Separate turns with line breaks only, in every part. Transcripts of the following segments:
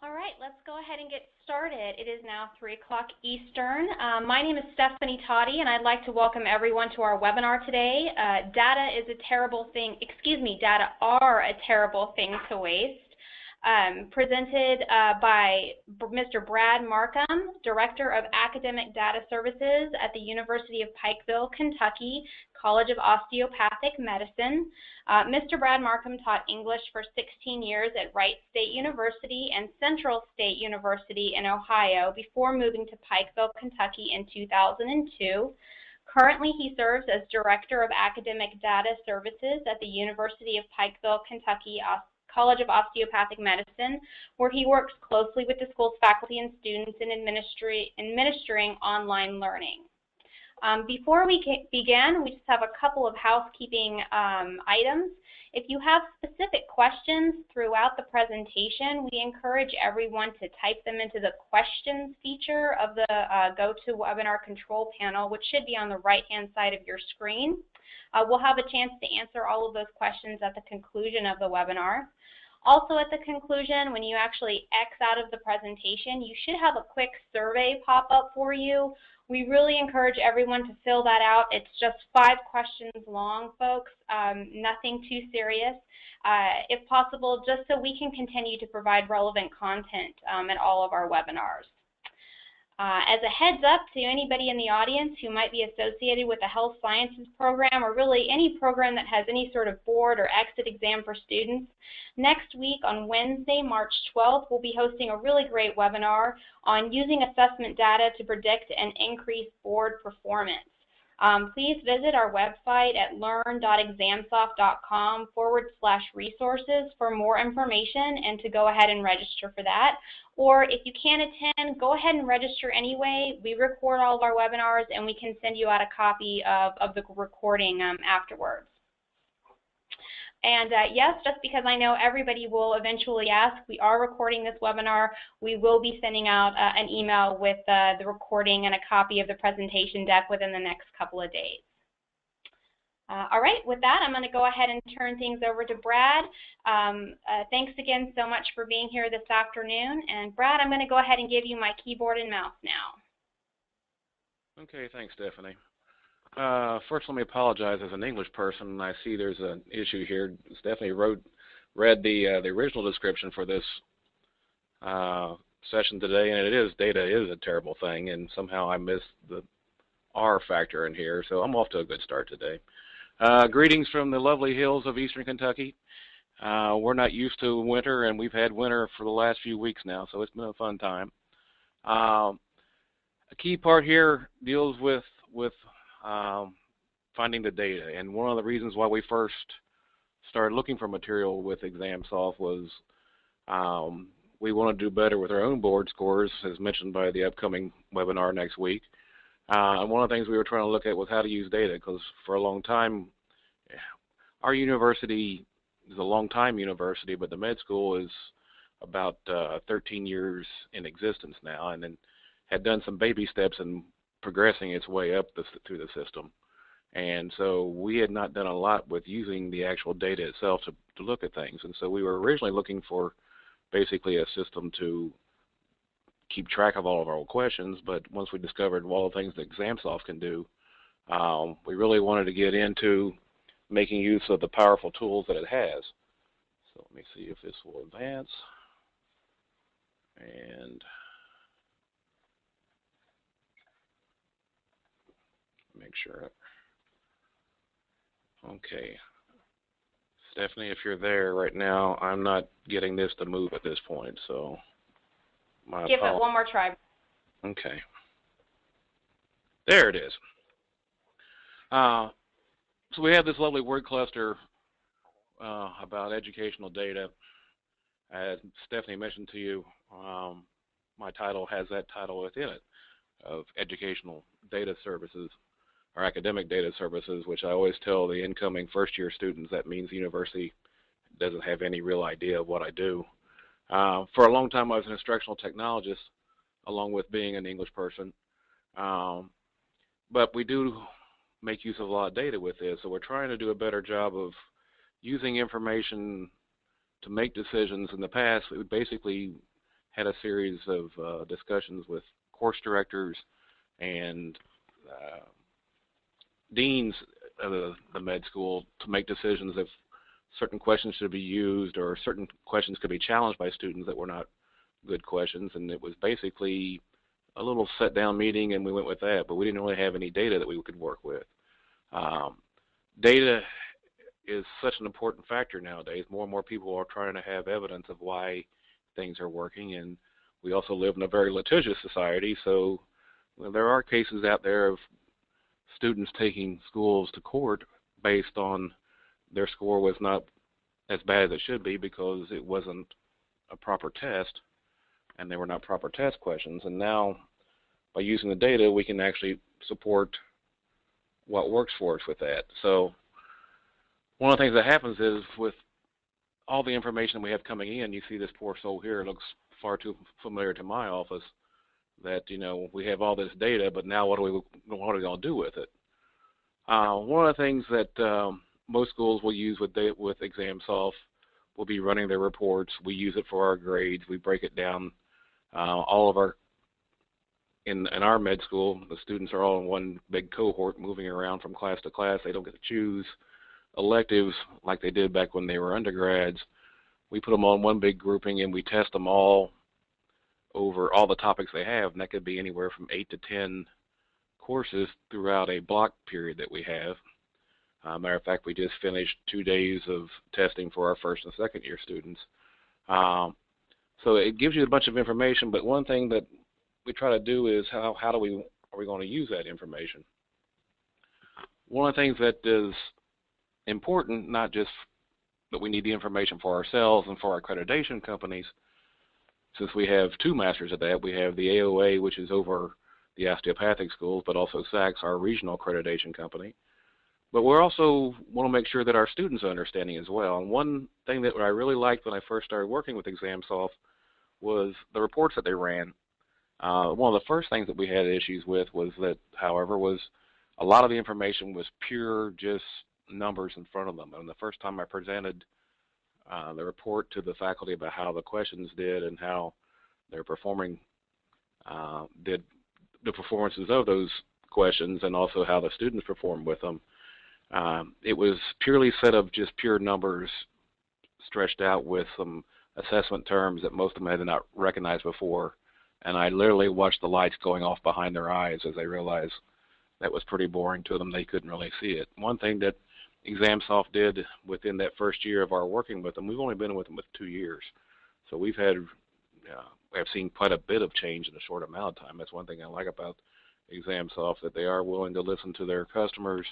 All right, let's go ahead and get started. It is now 3 o'clock Eastern. My name is Stephanie Toddy, and I'd like to welcome everyone to our webinar today. Data is a terrible thing, data are a terrible thing to waste. Presented by Mr. Brad Marcum, Director of Academic Data Services at the University of Pikeville-Kentucky, College of Osteopathic Medicine. Mr. Brad Marcum taught English for 16 years at Wright State University and Central State University in Ohio before moving to Pikeville, Kentucky in 2002. Currently, he serves as Director of Academic Data Services at the University of Pikeville, Kentucky, College of Osteopathic Medicine, where he works closely with the school's faculty and students in administering online learning. Before we begin, we just have a couple of housekeeping items. If you have specific questions throughout the presentation, we encourage everyone to type them into the questions feature of the GoToWebinar control panel, which should be on the right-hand side of your screen. We'll have a chance to answer all of those questions at the conclusion of the webinar. Also at the conclusion, when you actually X out of the presentation, you should have a quick survey pop up for you. We really encourage everyone to fill that out. It's just 5 questions long, folks, nothing too serious. If possible, just so we can continue to provide relevant content at all of our webinars. As a heads up to anybody in the audience who might be associated with a health sciences program or really any program that has any sort of board or exit exam for students, next week on Wednesday, March 12th, we'll be hosting a really great webinar on using assessment data to predict and increase board performance. Please visit our website at learn.examsoft.com/resources for more information and to go ahead and register for that. Or if you can't attend, go ahead and register anyway. We record all of our webinars and we can send you out a copy of the recording afterwards. And yes, just because I know everybody will eventually ask, we are recording this webinar. We will be sending out an email with the recording and a copy of the presentation deck within the next couple of days. All right, with that, I'm going to go ahead and turn things over to Brad. Thanks again so much for being here this afternoon. And Brad, I'm going to go ahead and give you my keyboard and mouse now.
Okay, thanks, Stephanie. First, let me apologize as an English person. I see there's an issue here. Stephanie read the original description for this session today, and data is a terrible thing, and somehow I missed the R factor in here, so I'm off to a good start today. Greetings from the lovely hills of Eastern Kentucky. We're not used to winter, and we've had winter for the last few weeks now, so it's been a fun time. A key part here deals with finding the data, and one of the reasons why we first started looking for material with ExamSoft was we want to do better with our own board scores, as mentioned by the upcoming webinar next week. And one of the things we were trying to look at was how to use data, because for a long time, our university is a long-time university, but the med school is about 13 years in existence now, and then had done some baby steps in progressing its way up through the system. And so we had not done a lot with using the actual data itself to look at things. And so we were originally looking for basically a system to keep track of all of our questions, but once we discovered all the things that ExamSoft can do, we really wanted to get into making use of the powerful tools that it has. So let me see if this will advance. And make sure. Okay. Stephanie, if you're there right now, I'm not getting this to move at this point, so
give it one more try.
Okay. There it is. So we have this lovely word cluster about educational data. As Stephanie mentioned to you, my title has that title within it, of Educational Data Services or Academic Data Services, which I always tell the incoming first-year students that means the university doesn't have any real idea of what I do. For a long time, I was an instructional technologist, along with being an English person. But we do make use of a lot of data with this, so we're trying to do a better job of using information to make decisions. In the past, we basically had a series of discussions with course directors and deans of the med school to make decisions if certain questions should be used or certain questions could be challenged by students that were not good questions. And it was basically a little sit-down meeting, and we went with that, but we didn't really have any data that we could work with. Data is such an important factor nowadays. More and more people are trying to have evidence of why things are working, and we also live in a very litigious society, so there are cases out there of students taking schools to court based on their score was not as bad as it should be because it wasn't a proper test and they were not proper test questions. And now by using the data, we can actually support what works for us with that. So one of the things that happens is with all the information we have coming in, you see this poor soul here, it looks far too familiar to my office, that, you know, we have all this data, but now what are we going to do with it? One of the things that most schools will use with ExamSolve will be running their reports. We use it for our grades. We break it down. All of our, in our med school, the students are all in one big cohort moving around from class to class. They don't get to choose electives like they did back when they were undergrads. We put them all in one big grouping and we test them all over all the topics they have, and that could be anywhere from 8 to 10 courses throughout a block period that we have. Matter of fact, we just finished 2 days of testing for our first and second year students. So it gives you a bunch of information, but one thing that we try to do is how are we going to use that information? One of the things that is important, not just that we need the information for ourselves and for our accreditation companies, since we have two masters of that. We have the AOA, which is over the osteopathic schools, but also SACS, our regional accreditation company. But we also want to make sure that our students are understanding as well. And one thing that I really liked when I first started working with ExamSolve was the reports that they ran. One of the first things that we had issues with was that, however, was a lot of the information was pure just numbers in front of them. And the first time I presented the report to the faculty about how the questions did and how they're performing, did the performances of those questions and also how the students performed with them, it was purely set of just pure numbers stretched out with some assessment terms that most of them had not recognized before. And I literally watched the lights going off behind their eyes as they realized that was pretty boring to them. They couldn't really see it. One thing that ExamSolve did within that first year of our working with them, we've only been with them with 2 years. So we've seen quite a bit of change in a short amount of time. That's one thing I like about ExamSolve, that they are willing to listen to their customers,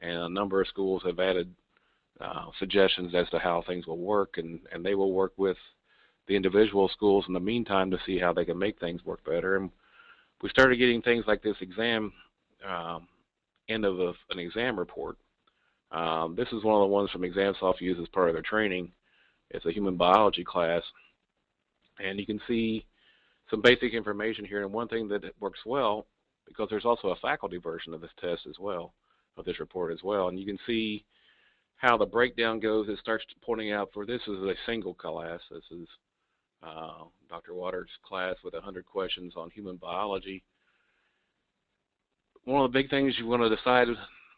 and a number of schools have added suggestions as to how things will work, and they will work with the individual schools in the meantime to see how they can make things work better. And we started getting things like this exam, end of an exam report. This is one of the ones from ExamSolve used as part of their training. It's a human biology class, and you can see some basic information here. And one thing that works well, because there's also a faculty version of this test as well, of this report as well, and you can see how the breakdown goes. It starts pointing out for this is a single class. This is Dr. Waters' class with 100 questions on human biology. One of the big things you want to decide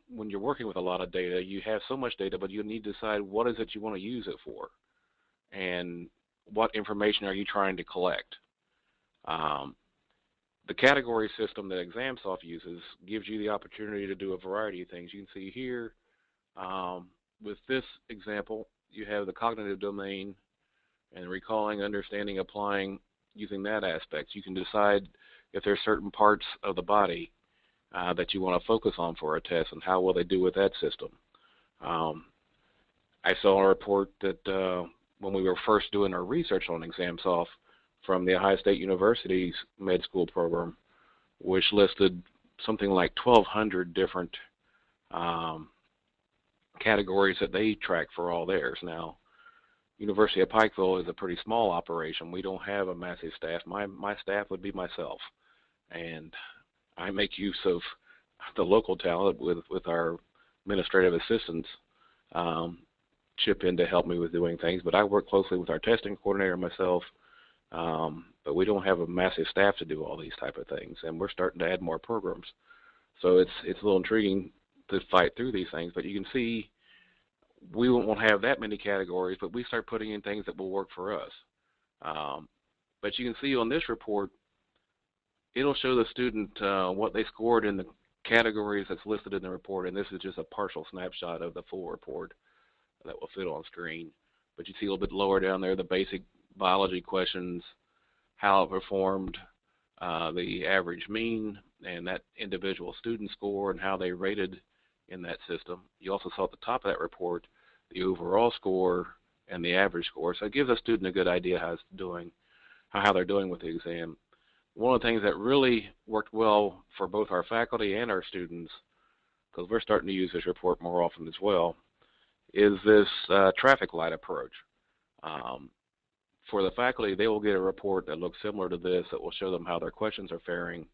when you're working with a lot of data, you have so much data, but you need to decide what is it you want to use it for, and what information are you trying to collect. The category system that ExamSolve uses gives you the opportunity to do a variety of things. You can see here, with this example, you have the cognitive domain and recalling, understanding, applying, using that aspect. You can decide if there's certain parts of the body that you want to focus on for a test and how will they do with that system. I saw a report that when we were first doing our research on ExamSolve from the Ohio State University's med school program, which listed something like 1,200 different categories that they track for all theirs. Now, University of Pikeville is a pretty small operation. We don't have a massive staff. My staff would be myself, and I make use of the local talent with our administrative assistants chip in to help me with doing things. But I work closely with our testing coordinator, myself, but we don't have a massive staff to do all these type of things, and we're starting to add more programs. So it's a little intriguing to fight through these things, but you can see we won't have that many categories, but we start putting in things that will work for us. But you can see on this report, it'll show the student what they scored in the categories that's listed in the report, and this is just a partial snapshot of the full report that will fit on screen. But you see a little bit lower down there the basic biology questions, how it performed, the average mean, and that individual student score and how they rated in that system. You also saw at the top of that report the overall score and the average score. So it gives a student a good idea how they're doing with the exam. One of the things that really worked well for both our faculty and our students, because we're starting to use this report more often as well, is this traffic light approach. For the faculty, they will get a report that looks similar to this that will show them how their questions are faring.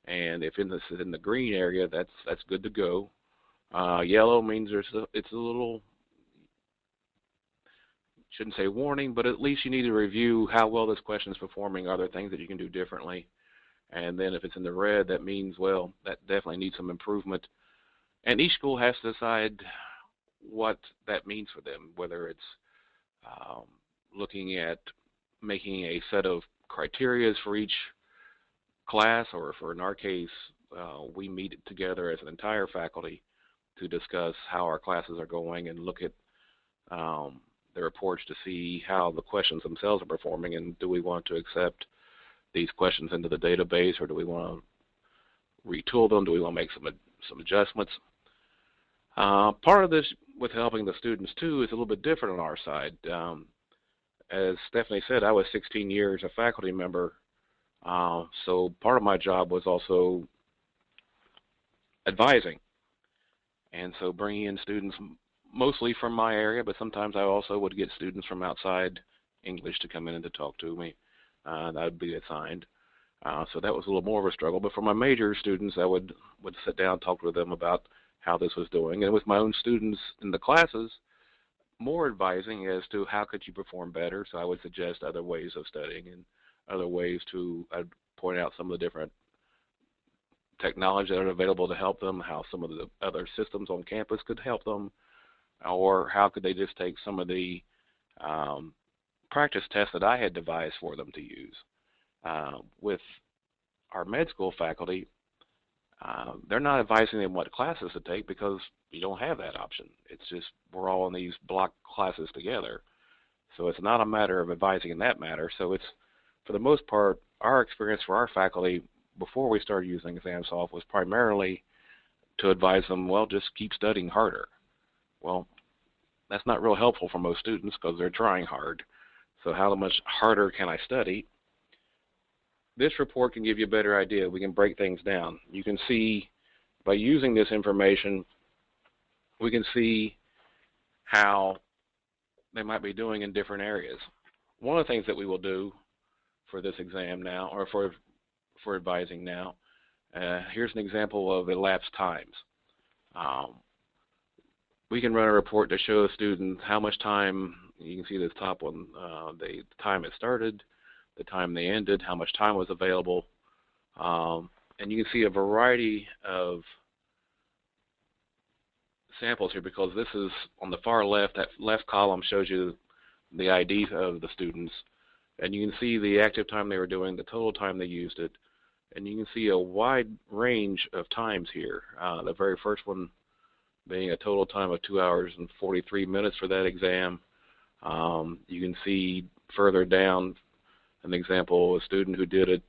And if it's in the green area, that's good to go. Yellow means it's a little, shouldn't say warning, but at least you need to review how well this question is performing. Are there things that you can do differently? And then if it's in the red, that means, well, that definitely needs some improvement. And each school has to decide what that means for them, whether it's looking at making a set of criteria for each class, or for in our case, we meet together as an entire faculty to discuss how our classes are going and look at the reports to see how the questions themselves are performing, and do we want to accept these questions into the database, or do we want to retool them? Do we want to make some adjustments? Part of this with helping the students too is a little bit different on our side. As Stephanie said, I was 16 years a faculty member, so part of my job was also advising, and so bringing in students mostly from my area, but sometimes I also would get students from outside English to come in and to talk to me. That would be assigned. So that was a little more of a struggle. But for my major students, I would sit down and talk with them about how this was doing. And with my own students in the classes, more advising as to how could you perform better. So I would suggest other ways of studying and other ways I'd point out some of the different technology that are available to help them, how some of the other systems on campus could help them, or how could they just take some of the practice tests that I had devised for them to use. With our med school faculty, they're not advising them what classes to take because you don't have that option. It's just we're all in these block classes together. So it's not a matter of advising in that matter. So it's, for the most part, our experience for our faculty before we started using ExamSoft was primarily to advise them, well, just keep studying harder. Well, that's not real helpful for most students because they're trying hard. So how much harder can I study? This report can give you a better idea. We can break things down. You can see, by using this information, we can see how they might be doing in different areas. One of the things that we will do for this exam now, or for advising now, here's an example of elapsed times. We can run a report to show a student how much time, you can see this top one, the time it started, the time they ended, how much time was available, and you can see a variety of samples here because this is on the far left. That left column shows you the IDs of the students, and you can see the active time they were doing, the total time they used it, and you can see a wide range of times here. The very first one being a total time of 2 hours and 43 minutes for that exam. You can see further down an example, a student who did it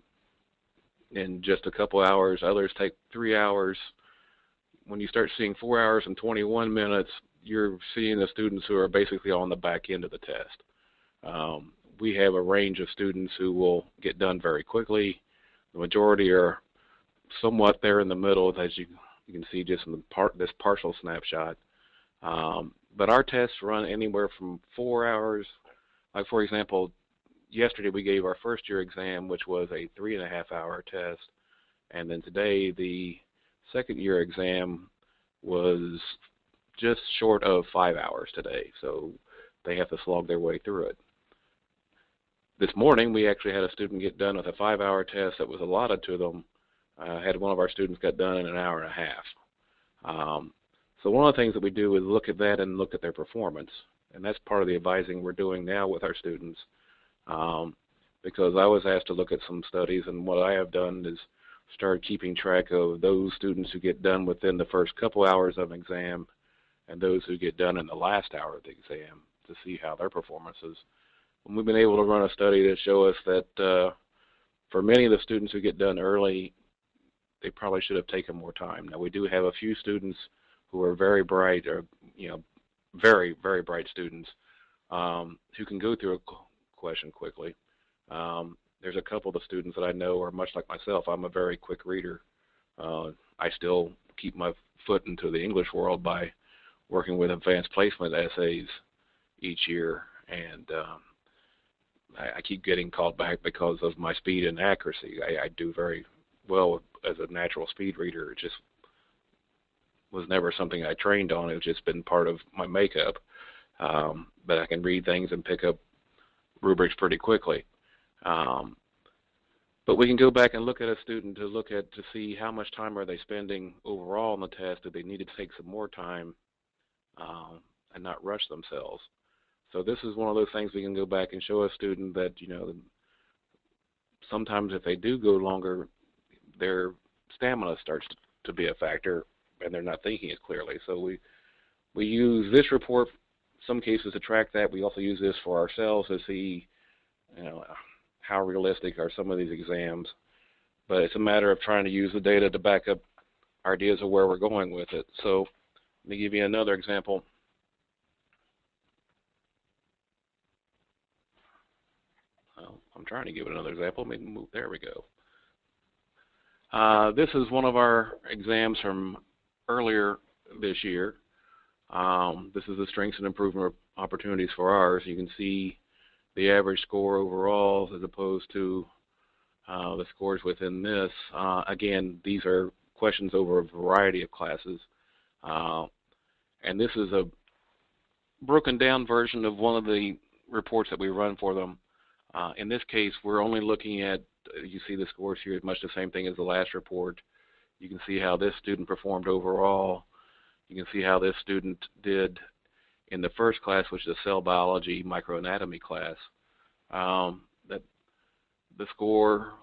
in just a couple hours. Others take 3 hours. When you start seeing 4 hours and 21 minutes, you're seeing the students who are basically on the back end of the test. We have a range of students who will get done very quickly. The majority are somewhat there in the middle, as you can see just in this partial snapshot. But our tests run anywhere from 4 hours. Like, for example, yesterday we gave our first year exam, which was a 3.5-hour test. And then today the second year exam was just short of 5 hours today. So they have to slog their way through it. This morning, we actually had a student get done with a 5-hour test that was allotted to them. Had one of our students got done in an hour and a half. So one of the things that we do is look at that and look at their performance. And that's part of the advising we're doing now with our students. Because I was asked to look at some studies, and what I have done is start keeping track of those students who get done within the first couple hours of an exam and those who get done in the last hour of the exam to see how their performance is. And we've been able to run a study to show us that for many of the students who get done early, they probably should have taken more time. Now, we do have a few students who are very bright, or very, very bright students who can go through a question quickly. There's a couple of the students that I know are much like myself. I'm a very quick reader. I still keep my foot into the English world by working with advanced placement essays each year, and I keep getting called back because of my speed and accuracy. I do very well as a natural speed reader. It just was never something I trained on. It's just been part of my makeup. But I can read things and pick up rubrics pretty quickly. But we can go back and look at a student to see how much time are they spending overall on the test. Do they need to take some more time and not rush themselves? So this is one of those things we can go back and show a student that, sometimes if they do go longer, their stamina starts to be a factor and they're not thinking as clearly. So we use this report in some cases to track that. We also use this for ourselves to see, how realistic are some of these exams. But it's a matter of trying to use the data to back up our ideas of where we're going with it. So let me give you another example. Well, I'm trying to give it another example. Maybe move. There we go. This is one of our exams from earlier this year. This is the strengths and improvement opportunities for ours. You can see the average score overall as opposed to the scores within this. Again, these are questions over a variety of classes. And this is a broken down version of one of the reports that we run for them. In this case, we're only looking at, you see the scores here, much the same thing as the last report. You can see how this student performed overall. You can see how this student did in the first class, which is a cell biology microanatomy class. That the score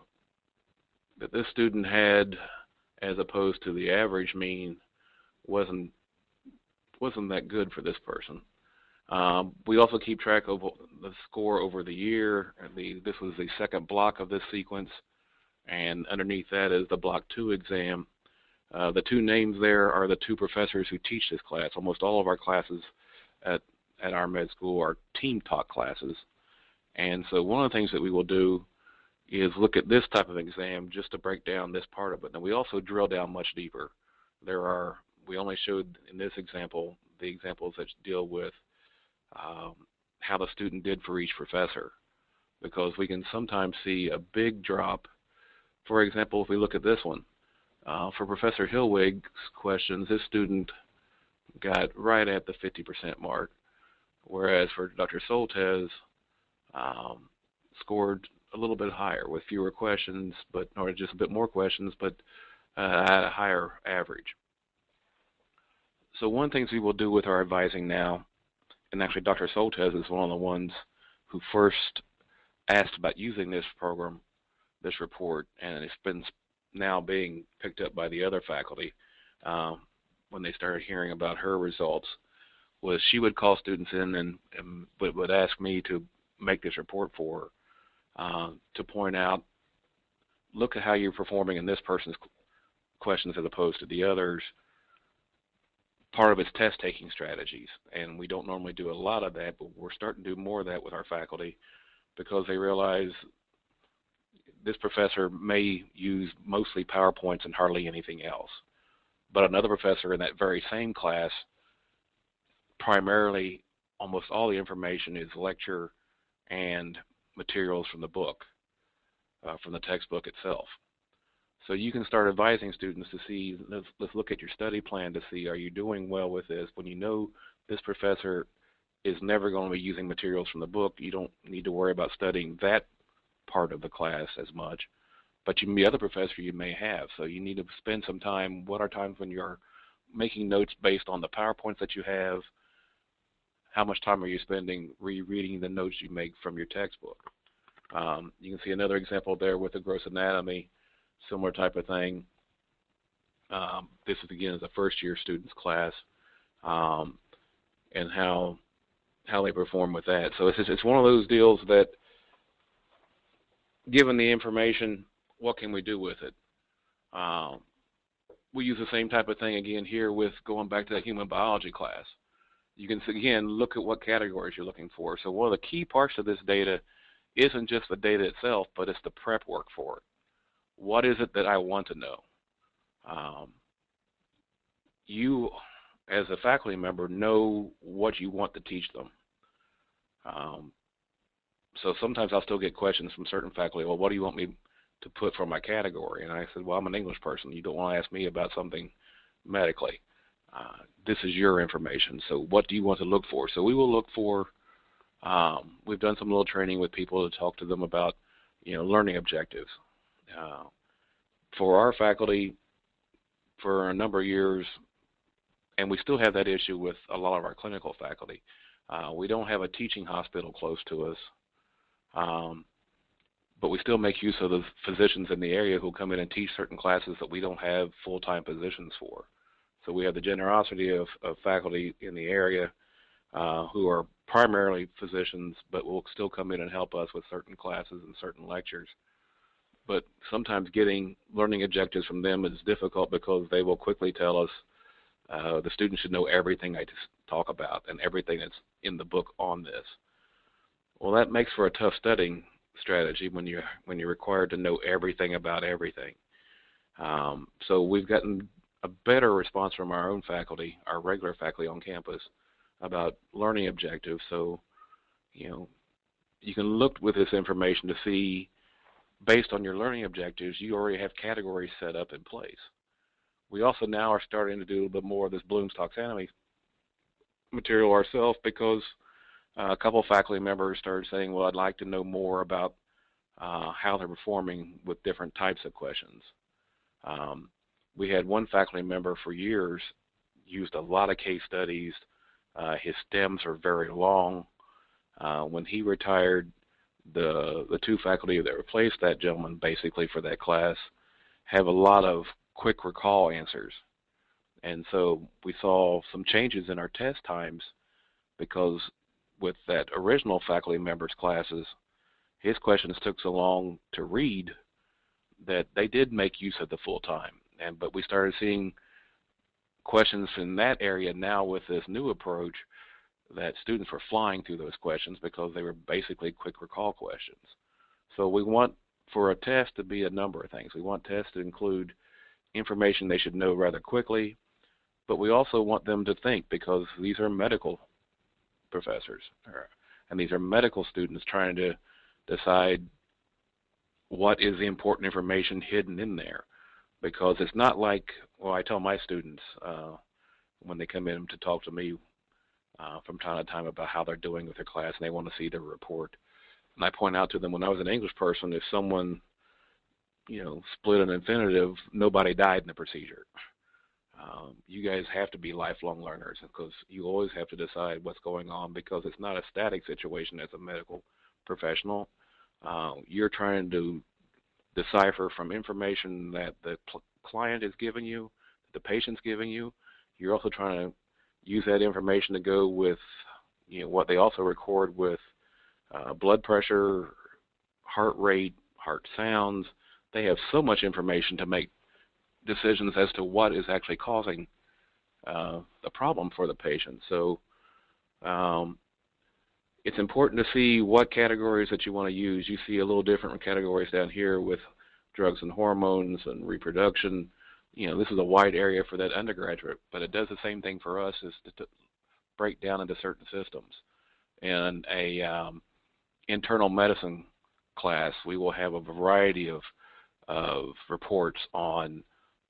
that this student had as opposed to the average mean wasn't that good for this person. We also keep track of the score over the year. This was the second block of this sequence, and underneath that is the block 2 exam. The two names there are the two professors who teach this class. Almost all of our classes at our med school are team taught classes. And so one of the things that we will do is look at this type of exam just to break down this part of it. And we also drill down much deeper. We only showed in this example the examples that deal with how the student did for each professor, because we can sometimes see a big drop. For example, if we look at this one, for Professor Hillwig's questions, this student got right at the 50% mark, whereas for Dr. Soltesz, scored a little bit higher with fewer questions, or just a bit more questions, but at a higher average. So one of the things we will do with our advising now, and actually Dr. Soltesz is one of the ones who first asked about using this program, this report, and it's been now being picked up by the other faculty when they started hearing about her results, was she would call students in and would ask me to make this report for her, to point out, look at how you're performing in this person's questions as opposed to the others. Part of its test-taking strategies, and we don't normally do a lot of that, but we're starting to do more of that with our faculty because they realize this professor may use mostly PowerPoints and hardly anything else. But another professor in that very same class, primarily almost all the information is lecture and materials from the book, from the textbook itself. So you can start advising students to see, let's look at your study plan to see, are you doing well with this? When you know this professor is never going to be using materials from the book. You don't need to worry about studying that part of the class as much. But you, the other professor you may have, so you need to spend some time. What are times when you're making notes based on the PowerPoints that you have? How much time are you spending rereading the notes you make from your textbook? You can see another example there with the gross anatomy, similar type of thing. This is again is a first-year students class, and how they perform with that. So it's one of those deals that, given the information, what can we do with it? We use the same type of thing again here with going back to that human biology class. You can, again, look at what categories you're looking for. So one of the key parts of this data isn't just the data itself, but it's the prep work for it. What is it that I want to know? You, as a faculty member, know what you want to teach them. So sometimes I'll still get questions from certain faculty, well, what do you want me to put for my category? And I said, well, I'm an English person. You don't want to ask me about something medically. This is your information. So what do you want to look for? So we will look for, we've done some little training with people to talk to them about, learning objectives. For our faculty, for a number of years, and we still have that issue with a lot of our clinical faculty, we don't have a teaching hospital close to us, but we still make use of the physicians in the area who come in and teach certain classes that we don't have full-time positions for. So we have the generosity of faculty in the area who are primarily physicians, but will still come in and help us with certain classes and certain lectures. But sometimes getting learning objectives from them is difficult because they will quickly tell us the student should know everything I just talk about and everything that's in the book on this. Well, that makes for a tough studying strategy when you're required to know everything about everything. So we've gotten a better response from our own faculty, our regular faculty on campus, about learning objectives. So, you can look with this information to see, based on your learning objectives, you already have categories set up in place. We also now are starting to do a little bit more of this Bloom's taxonomy material ourselves because a couple of faculty members started saying, well, I'd like to know more about how they're performing with different types of questions. We had one faculty member for years used a lot of case studies. His stems are very long. When he retired, the two faculty that replaced that gentleman basically for that class have a lot of quick recall answers. And so we saw some changes in our test times because with that original faculty member's classes, his questions took so long to read that they did make use of the full time. But we started seeing questions in that area now with this new approach that students were flying through those questions because they were basically quick recall questions. So we want for a test to be a number of things. We want tests to include information they should know rather quickly, but we also want them to think because these are medical professors and these are medical students trying to decide what is the important information hidden in there. Because it's not like, well, I tell my students when they come in to talk to me from time to time about how they're doing with their class and they want to see their report. And I point out to them when I was an English person, if someone, split an infinitive, nobody died in the procedure. You guys have to be lifelong learners because you always have to decide what's going on because it's not a static situation as a medical professional. You're trying to decipher from information that the client is giving you, the patient's giving you. You're also trying to use that information to go with, what they also record with blood pressure, heart rate, heart sounds. They have so much information to make decisions as to what is actually causing the problem for the patient. So it's important to see what categories that you want to use. You see a little different categories down here with drugs and hormones and reproduction. This is a wide area for that undergraduate, but it does the same thing for us, is to break down into certain systems. In a internal medicine class, we will have a variety of reports on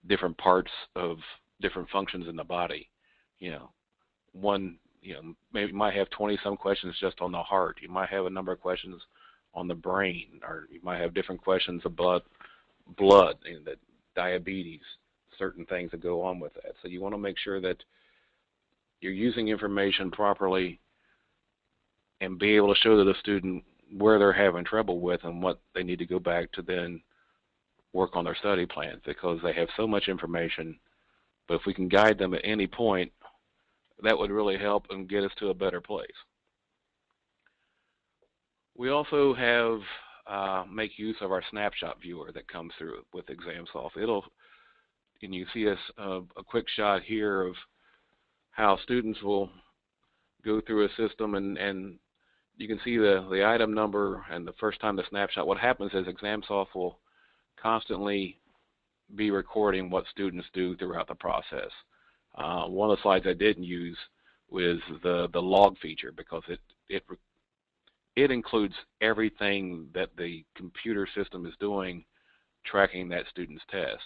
different parts of different functions in the body. One maybe you might have 20-some questions just on the heart. You might have a number of questions on the brain, or you might have different questions about blood and the diabetes, certain things that go on with that. So you want to make sure that you're using information properly and be able to show to the student where they're having trouble with and what they need to go back to then work on their study plans, because they have so much information. But if we can guide them at any point, that would really help and get us to a better place. We also have make use of our snapshot viewer that comes through with ExamSoft. And you see a quick shot here of how students will go through a system, and you can see the item number and the first time the snapshot. What happens is ExamSoft will constantly be recording what students do throughout the process. One of the slides I didn't use was the log feature, because it includes everything that the computer system is doing, tracking that student's test.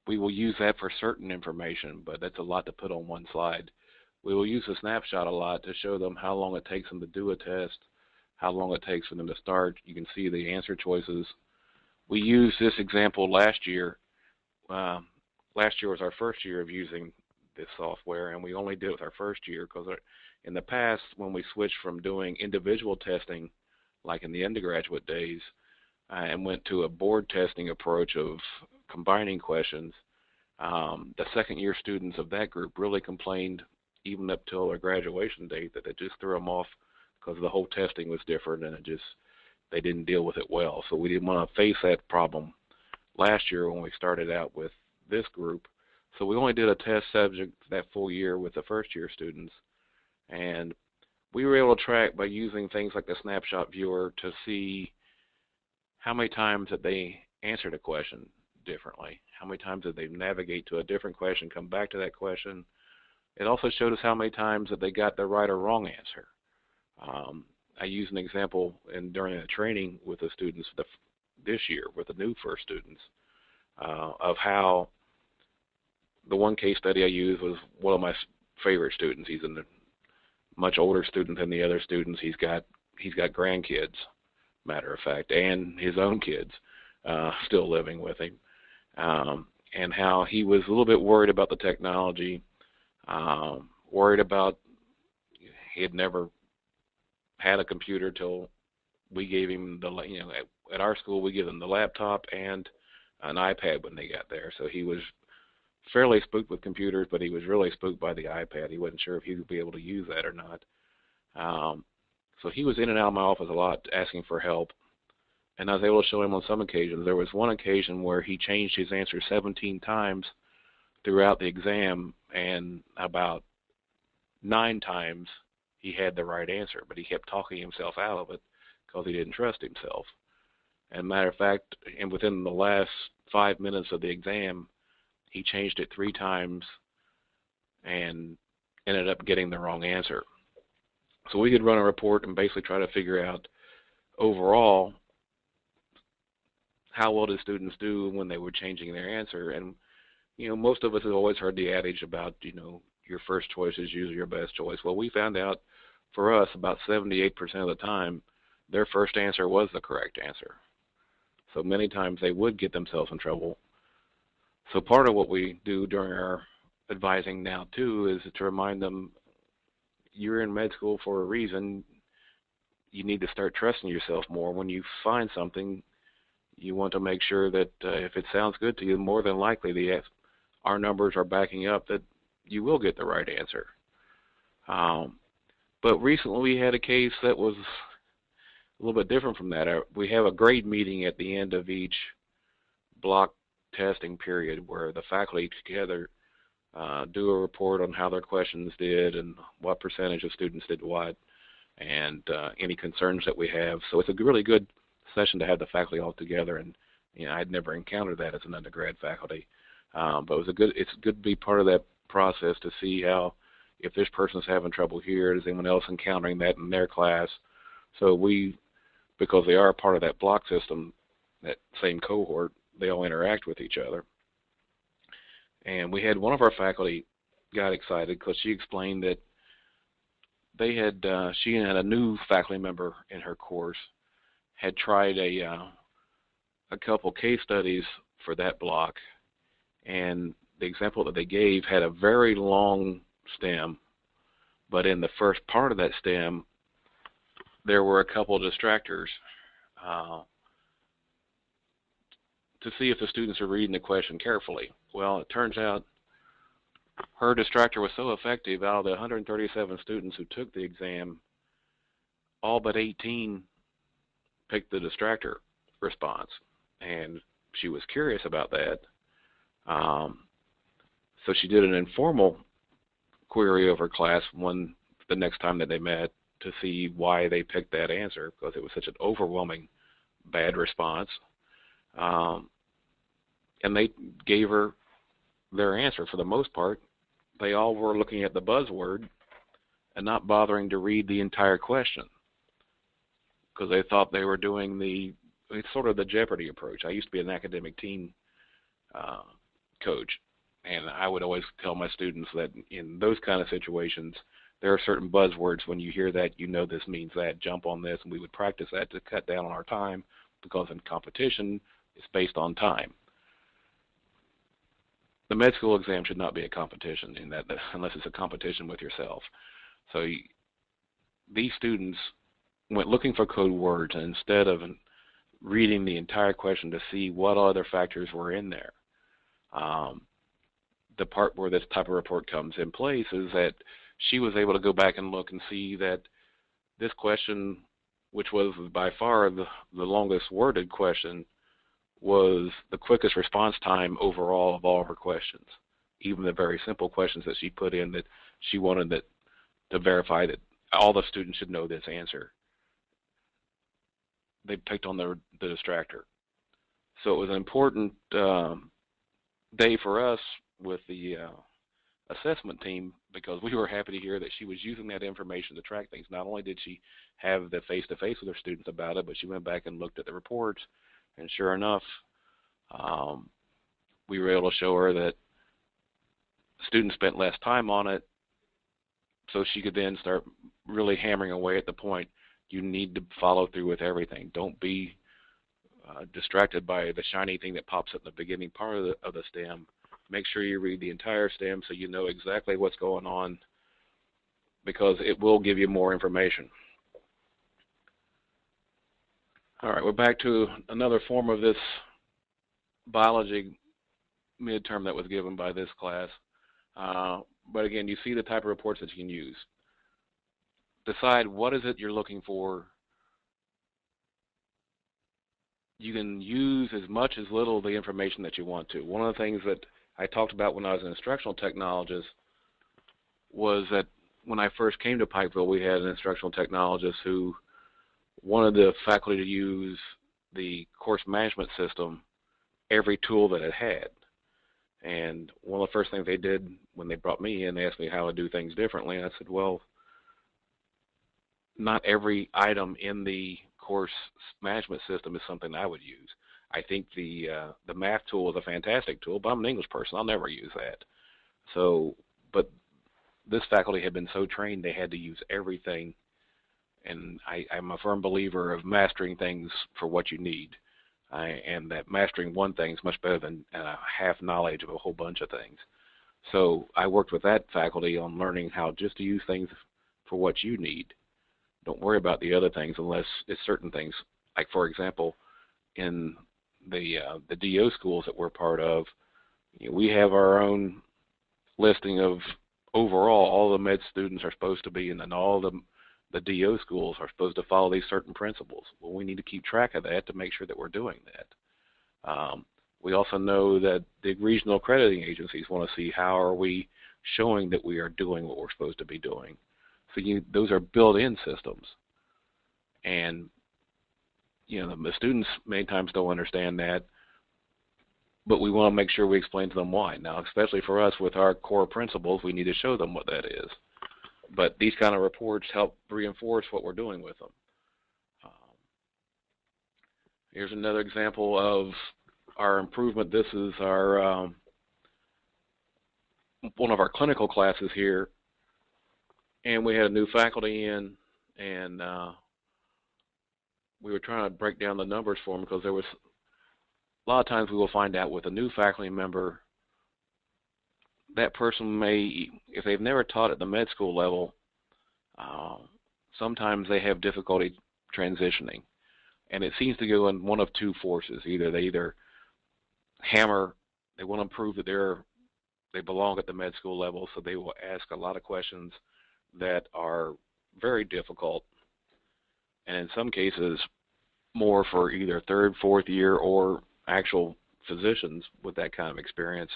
We will use that for certain information, but that's a lot to put on one slide. We will use a snapshot a lot to show them how long it takes them to do a test, how long it takes for them to start. You can see the answer choices. We used this example last year. Last year was our first year of using this software, and we only did it with our first year because in the past, when we switched from doing individual testing, like in the undergraduate days, and went to a board testing approach of combining questions, the second-year students of that group really complained, even up till their graduation date, that it just threw them off because the whole testing was different, and they didn't deal with it well. So we didn't want to face that problem last year when we started out with this group. So we only did a test subject that full year with the first-year students, and we were able to track by using things like the snapshot viewer to see how many times that they answered a question differently, how many times did they navigate to a different question, come back to that question. It also showed us how many times that they got the right or wrong answer. I used an example during a training with the students this year, with the new first students, of how the one case study I used was one of my favorite students. He's a much older student than the other students. He's got grandkids, matter of fact, and his own kids still living with him, and how he was a little bit worried about the technology, worried about he had never had a computer till we gave him at our school we give them the laptop and an iPad when they got there. So he was fairly spooked with computers, but he was really spooked by the iPad. He wasn't sure if he would be able to use that or not. So he was in and out of my office a lot asking for help, and I was able to show him on some occasions. There was one occasion where he changed his answer 17 times throughout the exam, and about 9 times he had the right answer, but he kept talking himself out of it because he didn't trust himself. And matter of fact, and within the last 5 minutes of the exam, he changed it 3 times and ended up getting the wrong answer. So we could run a report and basically try to figure out overall how well did students do when they were changing their answer. And most of us have always heard the adage about your first choice is usually your best choice. Well, we found out for us about 78% of the time their first answer was the correct answer. So many times they would get themselves in trouble. So part of what we do during our advising now too is to remind them, you're in med school for a reason. You need to start trusting yourself more. When you find something, you want to make sure that if it sounds good to you, more than likely our numbers are backing up that you will get the right answer. But recently we had a case that was a little bit different from that. We have a grade meeting at the end of each block testing period where the faculty together do a report on how their questions did and what percentage of students did what, and any concerns that we have. So it's a really good session to have the faculty all together, and I'd never encountered that as an undergrad faculty. But it's good to be part of that process to see how, if this person's having trouble here, is anyone else encountering that in their class. So because they are a part of that block system, that same cohort, they all interact with each other. And we had one of our faculty got excited because she explained that she had a new faculty member in her course had tried a couple case studies for that block, and the example that they gave had a very long stem, but in the first part of that stem there were a couple of distractors to see if the students are reading the question carefully. Well, it turns out her distractor was so effective, out of the 137 students who took the exam, all but 18 picked the distractor response, and she was curious about that. So she did an informal query of her class the next time that they met to see why they picked that answer, because it was such an overwhelming bad response. And they gave her their answer. For the most part, they all were looking at the buzzword and not bothering to read the entire question, because they thought they were doing it's sort of the Jeopardy approach. I used to be an academic team coach, and I would always tell my students that in those kind of situations, there are certain buzzwords. When you hear that, you know this means that. Jump on this, and we would practice that to cut down on our time, because in competition, it's based on time. The med school exam should not be a competition unless it's a competition with yourself. So these students went looking for code words, and instead of reading the entire question to see what other factors were in there, the part where this type of report comes in place is that she was able to go back and look and see that this question, which was by far the longest worded question, was the quickest response time overall of all her questions. Even the very simple questions that she put in, that she wanted to verify that all the students should know this answer, they picked on the distractor. So it was an important day for us with the assessment team, because we were happy to hear that she was using that information to track things. Not only did she have the face-to-face with her students about it, but she went back and looked at the reports, and sure enough, we were able to show her that students spent less time on it, so she could then start really hammering away at the point. You need to follow through with everything. Don't be distracted by the shiny thing that pops up in the beginning part of the stem. Make sure you read the entire stem so you know exactly what's going on, because it will give you more information. All right, we're back to another form of this biology midterm that was given by this class. But again, you see the type of reports that you can use. Decide what is it you're looking for. You can use as much as little of the information that you want to. One of the things that I talked about when I was an instructional technologist was that when I first came to Pikeville, we had an instructional technologist who wanted the faculty to use the course management system, every tool that it had. And one of the first things they did when they brought me in, they asked me how I do things differently. And I said, well, not every item in the course management system is something I would use. I think the math tool is a fantastic tool, but I'm an English person. I'll never use that. So, but this faculty had been so trained they had to use everything. And I'm a firm believer of mastering things for what you need. And that mastering one thing is much better than half knowledge of a whole bunch of things. So I worked with that faculty on learning how just to use things for what you need. Don't worry about the other things unless it's certain things. Like, for example, in the DO schools that we're part of, we have our own listing of overall all the med students are supposed to be, and then all the DO schools are supposed to follow these certain principles. Well, we need to keep track of that to make sure that we're doing that. We also know that the regional accrediting agencies want to see how are we showing that we are doing what we're supposed to be doing. So those are built-in systems. And the students many times don't understand that, but we want to make sure we explain to them why. Now, especially for us with our core principles, we need to show them what that is. But these kind of reports help reinforce what we're doing with them. Here's another example of our improvement. This is our one of our clinical classes here, and we had a new faculty in, and we were trying to break down the numbers for them, because there was a lot of times we will find out with a new faculty member, that person may, if they've never taught at the med school level, sometimes they have difficulty transitioning. And it seems to go in one of two forces. Either they hammer, they want to prove that they belong at the med school level, so they will ask a lot of questions that are very difficult, and in some cases more for either third, fourth year, or actual physicians with that kind of experience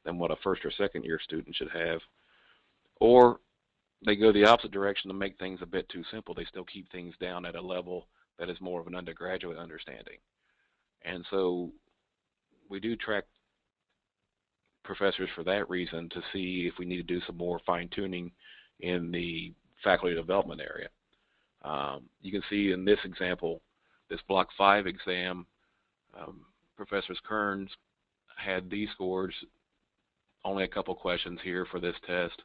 than what a first or second year student should have. Or they go the opposite direction to make things a bit too simple. They still keep things down at a level that is more of an undergraduate understanding. And so we do track professors for that reason, to see if we need to do some more fine-tuning in the faculty development area. You can see in this example, this Block 5 exam, Professor Kearns had these scores, only a couple questions here for this test.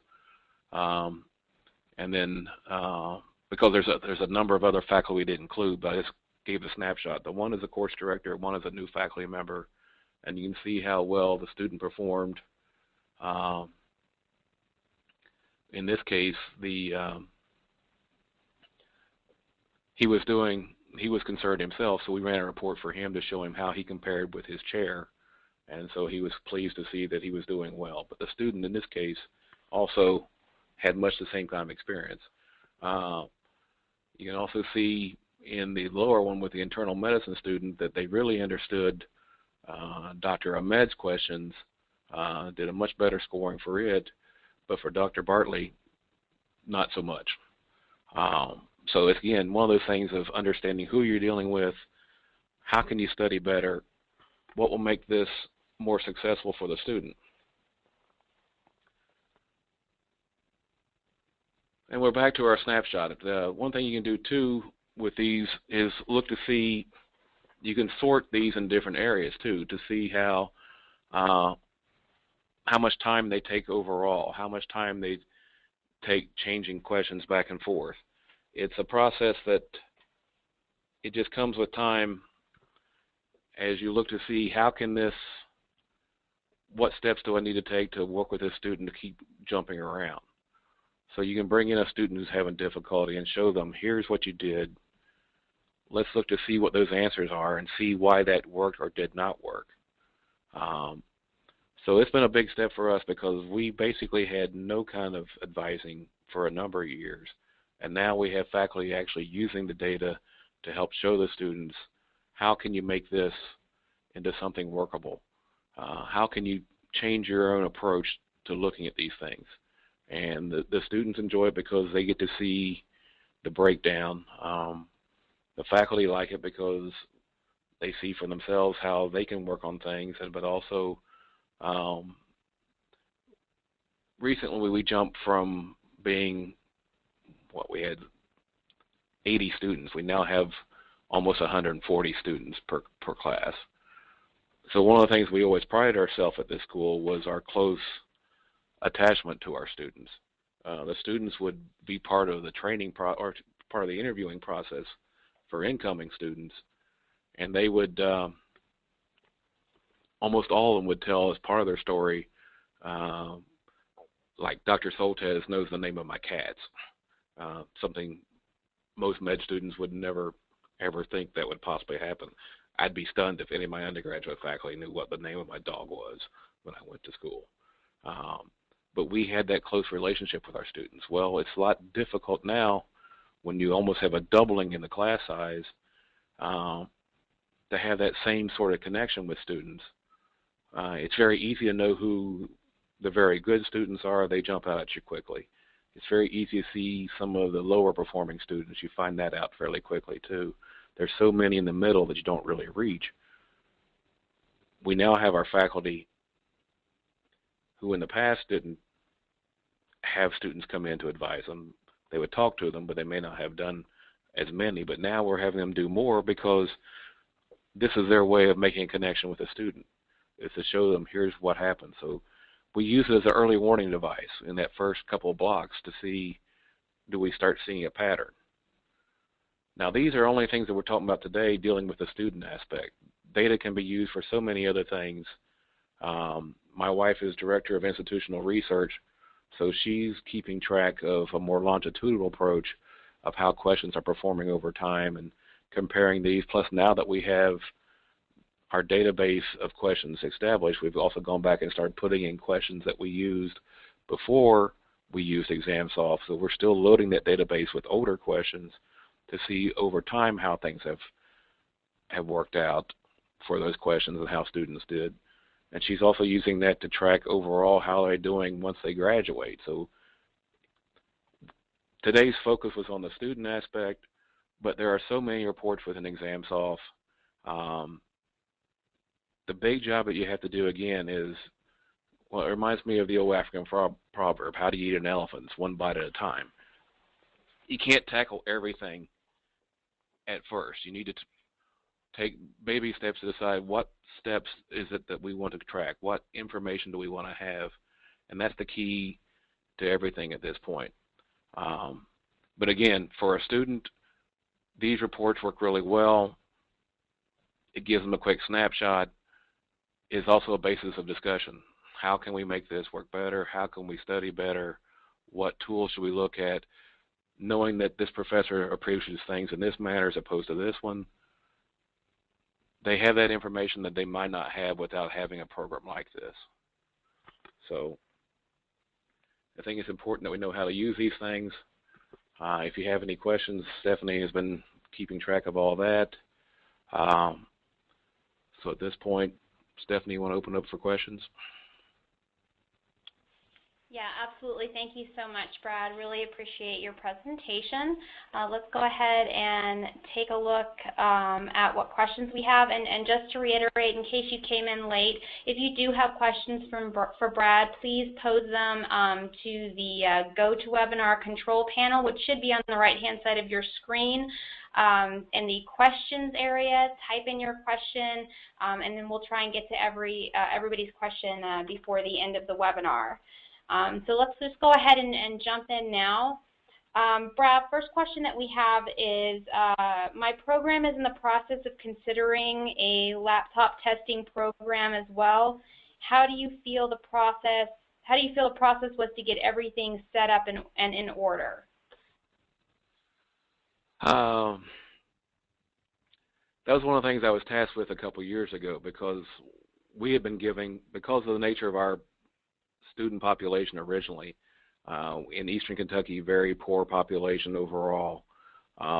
And then, because there's a number of other faculty we didn't include, but I just gave a snapshot. The one is a course director, one is a new faculty member, and you can see how well the student performed. In this case, he was concerned himself, so we ran a report for him to show him how he compared with his chair, and so he was pleased to see that he was doing well. But the student in this case also had much the same kind of experience. You can also see in the lower one with the internal medicine student that they really understood Dr. Ahmed's questions, did a much better scoring for it, but for Dr. Bartley, not so much. So it's, again, one of those things of understanding who you're dealing with, how can you study better, what will make this more successful for the student. And we're back to our snapshot. One thing you can do too with these is look to see, you can sort these in different areas too, to see how much time they take overall, how much time they take changing questions back and forth. It's a process that it just comes with time as you look to see what steps do I need to take to work with this student to keep jumping around. So you can bring in a student who's having difficulty and show them, here's what you did. Let's look to see what those answers are and see why that worked or did not work. So it's been a big step for us, because we basically had no kind of advising for a number of years. And now we have faculty actually using the data to help show the students, how can you make this into something workable? How can you change your own approach to looking at these things? And the students enjoy it because they get to see the breakdown. The faculty like it because they see for themselves how they can work on things, but also recently we jumped from being, we had 80 students. We now have almost 140 students per class. So one of the things we always prided ourselves at this school was our close attachment to our students. The students would be part of the training or part of the interviewing process for incoming students, and they would, almost all of them would tell as part of their story, like Dr. Soltesz knows the name of my cats, something most med students would never ever think that would possibly happen. I'd be stunned if any of my undergraduate faculty knew what the name of my dog was when I went to school. But we had that close relationship with our students. Well, it's a lot difficult now when you almost have a doubling in the class size to have that same sort of connection with students. It's very easy to know who the very good students are. They jump out at you quickly. It's very easy to see some of the lower performing students. You find that out fairly quickly too. There's so many in the middle that you don't really reach. We now have our faculty who in the past didn't have students come in to advise them. They would talk to them, but they may not have done as many. But now we're having them do more because this is their way of making a connection with the student, is to show them here's what happened. So we use it as an early warning device in that first couple of blocks to see, do we start seeing a pattern? Now, these are only things that we're talking about today dealing with the student aspect. Data can be used for so many other things. My wife is director of institutional research, so she's keeping track of a more longitudinal approach of how questions are performing over time and comparing these. Plus, now that we have our database of questions established, we've also gone back and started putting in questions that we used before we used ExamSoft. So we're still loading that database with older questions to see over time how things have worked out for those questions and how students did. And she's also using that to track overall how they're doing once they graduate. So today's focus was on the student aspect, but there are so many reports within ExamSoft. The big job that you have to do, again, is, well, it reminds me of the old African proverb, how do you eat an elephant? It's one bite at a time. You can't tackle everything at first. You need to take baby steps to decide what steps is it that we want to track, what information do we want to have, and that's the key to everything at this point. But again, for a student, these reports work really well. It gives them a quick snapshot. It's also a basis of discussion. How can we make this work better? How can we study better? What tools should we look at? Knowing that this professor approaches things in this manner as opposed to this one, they have that information that they might not have without having a program like this. So I think it's important that we know how to use these things. If you have any questions, Stephanie has been keeping track of all that. So at this point, Stephanie, you want to open up for questions?
Yeah, absolutely. Thank you so much, Brad. Really appreciate your presentation. Let's go ahead and take a look at what questions we have. And just to reiterate, in case you came in late, if you do have questions for Brad, please pose them to the GoToWebinar control panel, which should be on the right-hand side of your screen. In the questions area, type in your question, and then we'll try and get to everybody's question before the end of the webinar. So let's just go ahead and jump in now. Brad, first question that we have is, my program is in the process of considering a laptop testing program as well. How do you feel the process was to get everything set up and in order?
That was one of the things I was tasked with a couple of years ago, because we had been giving, because of the nature of our student population originally, in Eastern Kentucky, very poor population overall.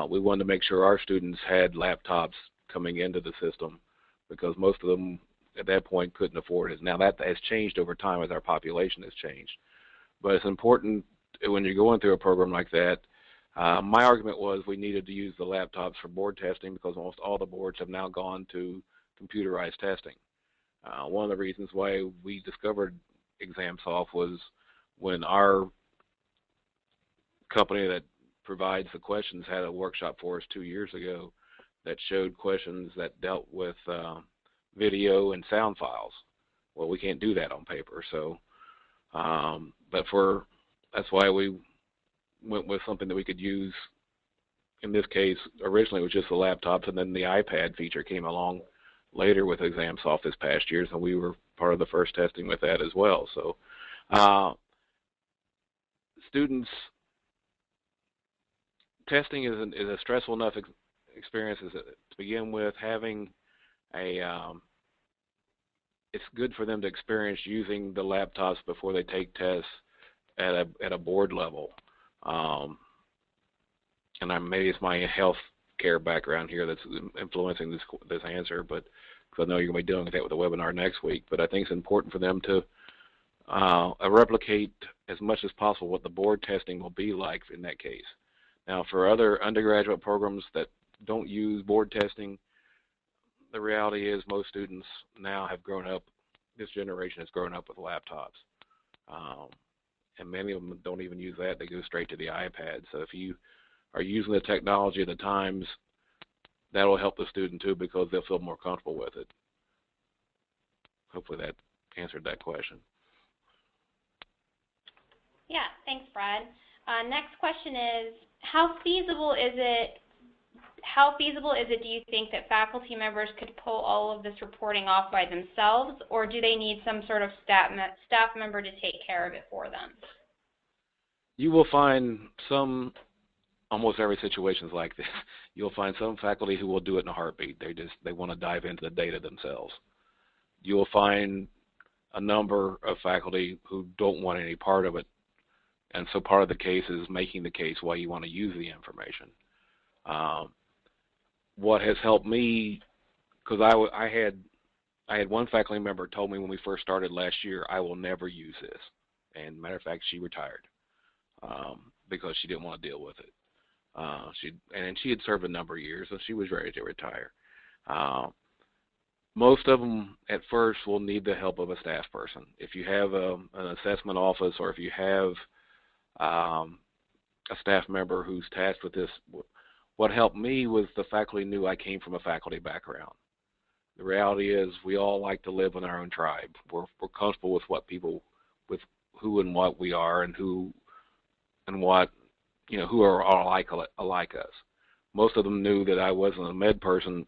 We wanted to make sure our students had laptops coming into the system, because most of them at that point couldn't afford it. Now that has changed over time as our population has changed. But it's important when you're going through a program like that. My argument was we needed to use the laptops for board testing, because almost all the boards have now gone to computerized testing. One of the reasons why we discovered ExamSoft was when our company that provides the questions had a workshop for us 2 years ago that showed questions that dealt with video and sound files. Well, we can't do that on paper, so that's why we went with something that we could use. In this case, originally it was just the laptops, and then the iPad feature came along later with ExamSoft this past year, so we were part of the first testing with that as well. So students, testing is a stressful enough experience to begin with. Having it's good for them to experience using the laptops before they take tests at a board level. And maybe it's my health care background here that's influencing this answer, but because I know you're going to be doing that with the webinar next week. But I think it's important for them to replicate as much as possible what the board testing will be like in that case. Now, for other undergraduate programs that don't use board testing, the reality is most students now have grown up, this generation has grown up with laptops. And many of them don't even use that. They go straight to the iPad. So if you are using the technology of the times, that will help the student too, because they'll feel more comfortable with it. Hopefully that answered that question.
Yeah, thanks, Brad. Next question is, how feasible is it, do you think, that faculty members could pull all of this reporting off by themselves, or do they need some sort of staff member to take care of it for them?
You will find almost every situation is like this. You'll find some faculty who will do it in a heartbeat. They want to dive into the data themselves. You'll find a number of faculty who don't want any part of it, and so part of the case is making the case why you want to use the information. What has helped me, because I had one faculty member told me when we first started last year, I will never use this, and matter of fact, she retired because she didn't want to deal with it. She had served a number of years, so she was ready to retire. Most of them at first will need the help of a staff person. If you have an assessment office, or if you have a staff member who's tasked with this, what helped me was the faculty knew I came from a faculty background. The reality is we all like to live in our own tribe. We're comfortable with with who and what we are, and who and what, who are all alike us. Most of them knew that I wasn't a med person,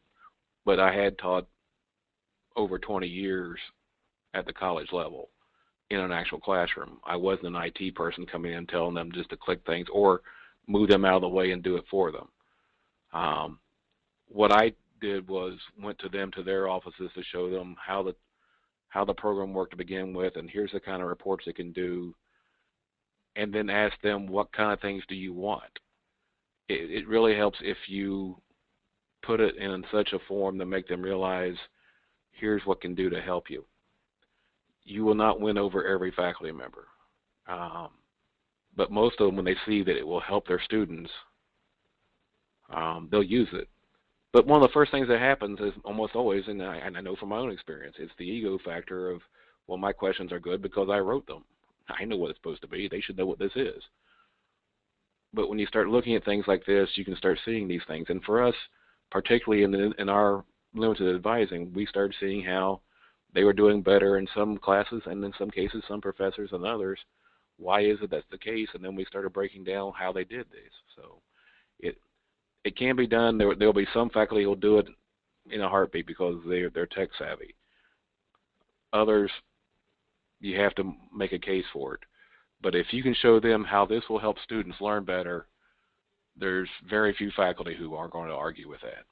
but I had taught over 20 years at the college level in an actual classroom. I wasn't an IT person coming in and telling them just to click things or move them out of the way and do it for them. What I did was went to them, to their offices, to show them how the program worked to begin with, and here's the kind of reports it can do, and then ask them, what kind of things do you want? It really helps if you put it in such a form to make them realize, here's what can do to help you. You will not win over every faculty member, but most of them, when they see that it will help their students, they'll use it. But one of the first things that happens is almost always, and I know from my own experience, it's the ego factor of, well, my questions are good because I wrote them. I know what it's supposed to be. They should know what this is. But when you start looking at things like this, you can start seeing these things. And for us, particularly in our limited advising, we started seeing how they were doing better in some classes, and in some cases, some professors and others. Why is it that's the case? And then we started breaking down how they did this. So it can be done. There'll be some faculty who'll do it in a heartbeat because they're tech savvy. Others, you have to make a case for it. But if you can show them how this will help students learn better, there's very few faculty who are going to argue with that.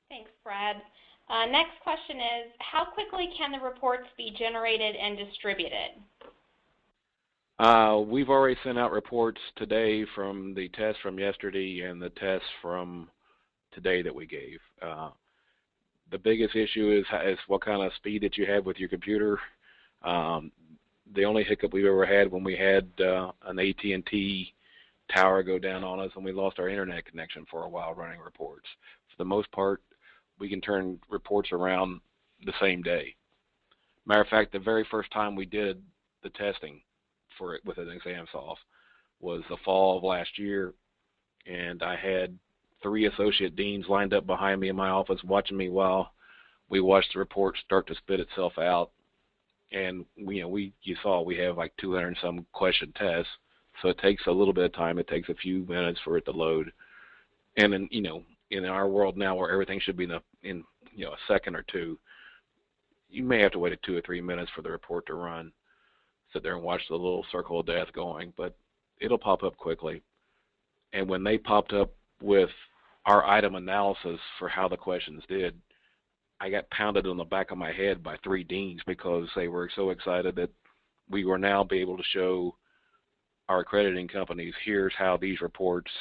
Thanks, Brad. Next question is, how quickly can the reports be generated and distributed?
We've already sent out reports today from the test from yesterday and the test from today that we gave. The biggest issue is what kind of speed that you have with your computer. The only hiccup we've ever had when we had an AT&T tower go down on us and we lost our internet connection for a while running reports. For the most part, we can turn reports around the same day. Matter of fact, the very first time we did the testing for it with an ExamSoft was the fall of last year, and I had 3 associate deans lined up behind me in my office watching me while we watched the report start to spit itself out. And you saw we have like 200 and some question tests, so it takes a little bit of time. It takes a few minutes for it to load. And then, in our world now where everything should be in a second or two, you may have to wait 2 or 3 minutes for the report to run. Sit there and watch the little circle of death going, but it'll pop up quickly. And when they popped up with our item analysis for how the questions did, I got pounded on the back of my head by 3 deans because they were so excited that we were now be able to show our accrediting companies, here's how these reports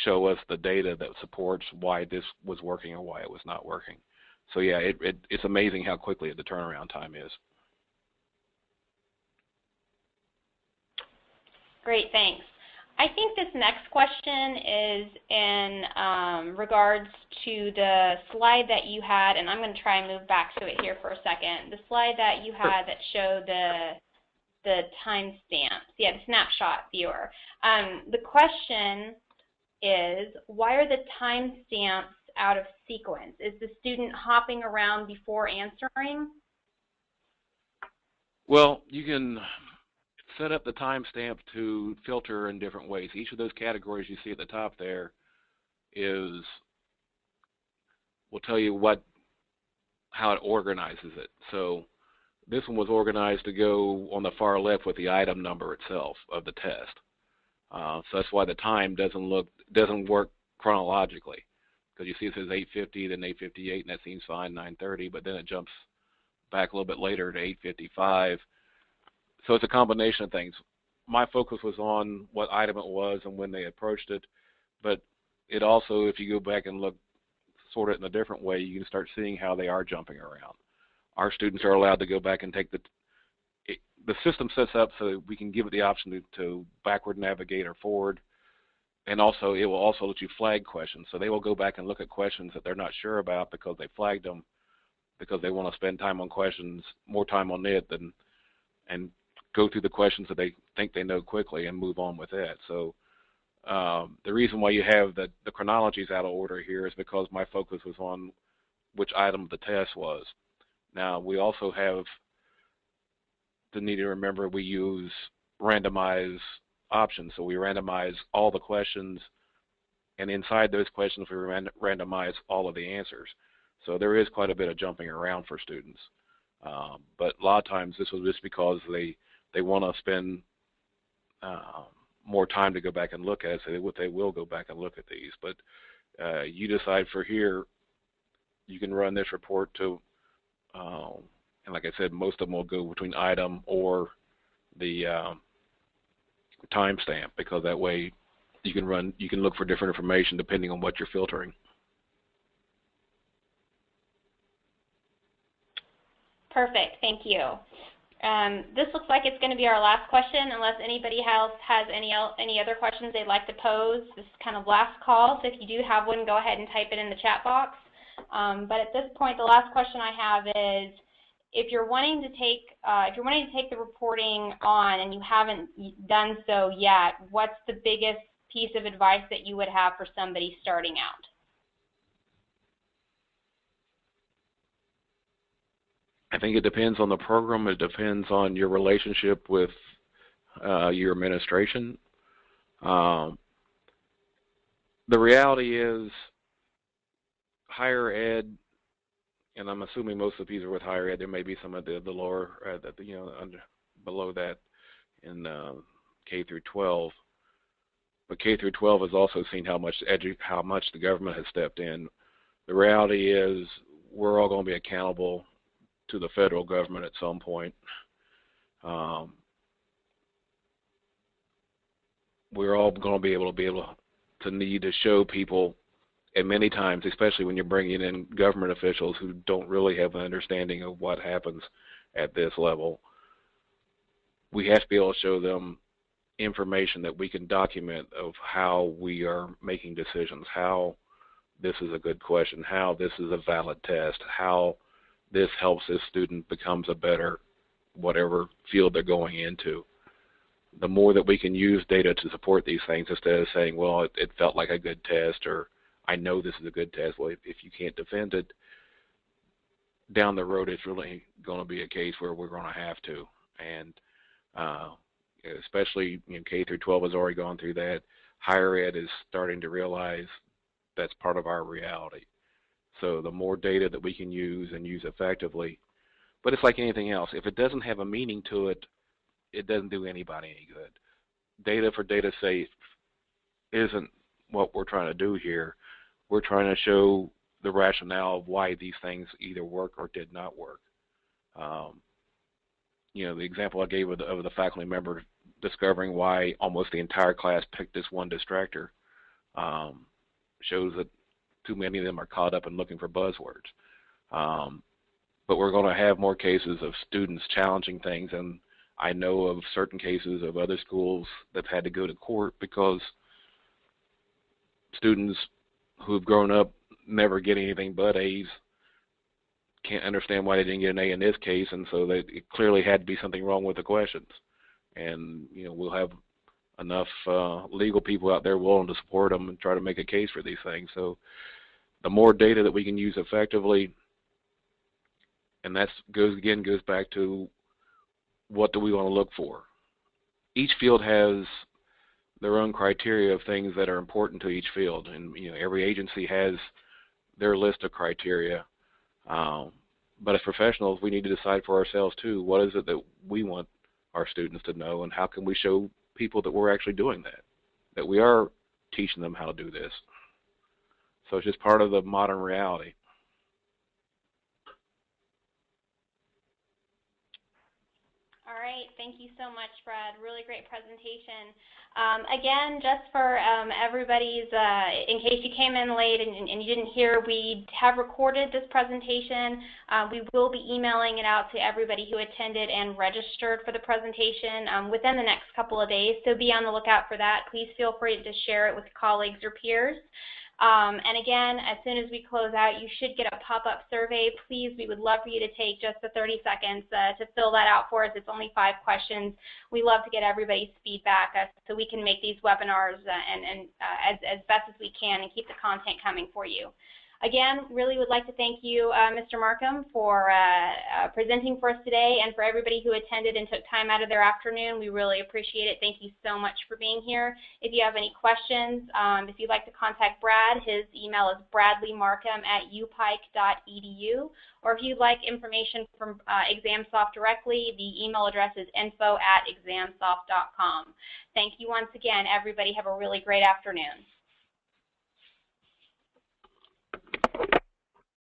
show us the data that supports why this was working or why it was not working. So yeah, it's amazing how quickly the turnaround time is.
Great, thanks. I think this next question is in regards to the slide that you had, and I'm going to try and move back to it here for a second. The slide that you had that showed the timestamps, the snapshot viewer. The question is, why are the timestamps out of sequence? Is the student hopping around before answering?
Well, you can set up the timestamp to filter in different ways. Each of those categories you see at the top there will tell you how it organizes it. So this one was organized to go on the far left with the item number itself of the test. So that's why the time doesn't work chronologically, because you see it says 8:50, then 8:58, and that seems fine, 9:30, but then it jumps back a little bit later to 8:55. So it's a combination of things. My focus was on what item it was and when they approached it, but it also, if you go back and look, sort it in a different way, you can start seeing how they are jumping around. Our students are allowed to go back and take the system sets up so we can give it the option to backward navigate or forward, and also it will also let you flag questions. So they will go back and look at questions that they're not sure about because they flagged them, because they want to spend time on questions, more time on it and go through the questions that they think they know quickly and move on with it. So the reason why you have the chronology is out of order here is because my focus was on which item of the test was. Now, we also have the need to remember we use randomized options. So we randomize all the questions, and inside those questions we randomize all of the answers. So there is quite a bit of jumping around for students. But a lot of times this was just because they want to spend more time to go back and look at it, so they will go back and look at these. But you decide for here, you can run this report to, and like I said, most of them will go between item or the timestamp, because that way you can look for different information depending on what you're filtering.
Perfect, thank you. This looks like it's going to be our last question, unless anybody else has any other questions they'd like to pose. This is kind of last call, so if you do have one, go ahead and type it in the chat box. But at this point, the last question I have is, if you're wanting to take the reporting on and you haven't done so yet, what's the biggest piece of advice that you would have for somebody starting out?
I think it depends on the program. It depends on your relationship with your administration. The reality is, higher ed, and I'm assuming most of these are with higher ed. There may be some of the lower, below that in K through 12. But K through 12 has also seen how much the government has stepped in. The reality is, we're all going to be accountable to the federal government at some point. We're all going to be able to need to show people, and many times, especially when you're bringing in government officials who don't really have an understanding of what happens at this level, we have to be able to show them information that we can document of how we are making decisions, how this is a good question, how this is a valid test, how this helps this student becomes a better whatever field they're going into. The more that we can use data to support these things, instead of saying, well, it felt like a good test, or I know this is a good test. Well, if you can't defend it, down the road it's really going to be a case where we're going to have to. And especially, K through 12 has already gone through that. Higher ed is starting to realize that's part of our reality. So the more data that we can use and use effectively, but it's like anything else. If it doesn't have a meaning to it, it doesn't do anybody any good. Data for data's sake isn't what we're trying to do here. We're trying to show the rationale of why these things either work or did not work. The example I gave of the faculty member discovering why almost the entire class picked this one distractor shows that too many of them are caught up in looking for buzzwords. But we're going to have more cases of students challenging things, and I know of certain cases of other schools that had to go to court because students who've grown up never get anything but A's can't understand why they didn't get an A in this case, and so it clearly had to be something wrong with the questions. And we'll have enough legal people out there willing to support them and try to make a case for these things. So the more data that we can use effectively, and that goes back to what do we want to look for? Each field has their own criteria of things that are important to each field, and every agency has their list of criteria. But as professionals, we need to decide for ourselves too, what is it that we want our students to know, and how can we show people that we're actually doing that we are teaching them how to do this. So it's just part of the modern reality.
All right, thank you so much, Brad. Really great presentation. Again, just for everybody's, in case you came in late and you didn't hear, we have recorded this presentation. We will be emailing it out to everybody who attended and registered for the presentation within the next couple of days, so be on the lookout for that. Please feel free to share it with colleagues or peers. And again, as soon as we close out, you should get a pop-up survey. Please, we would love for you to take just the 30 seconds to fill that out for us. It's only 5 questions. We love to get everybody's feedback so we can make these webinars as best as we can and keep the content coming for you. Again, really would like to thank you, Mr. Marcum, for presenting for us today, and for everybody who attended and took time out of their afternoon. We really appreciate it. Thank you so much for being here. If you have any questions, if you'd like to contact Brad, his email is bradleymarcum@upike.edu, or if you'd like information from ExamSoft directly, the email address is info@examsoft.com. Thank you once again, everybody. Have a really great afternoon.